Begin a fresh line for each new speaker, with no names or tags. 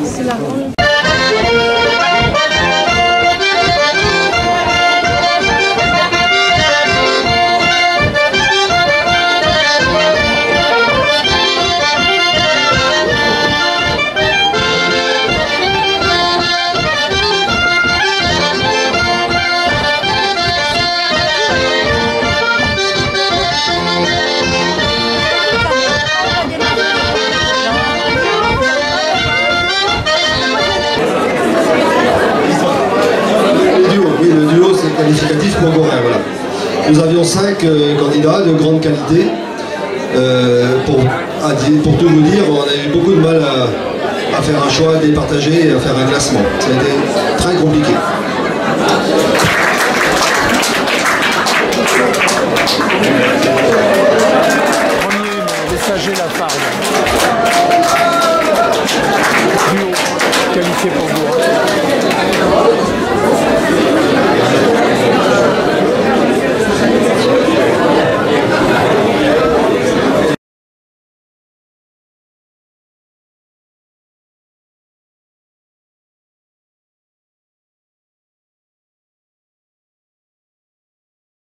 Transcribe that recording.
C'est la ronde.
Qualificatif pour Gorin, voilà. Nous avions 5 candidats de grande qualité. Pour tout vous dire, on a eu beaucoup de mal à faire un choix, à départager et à faire un classement. Ça a été très compliqué.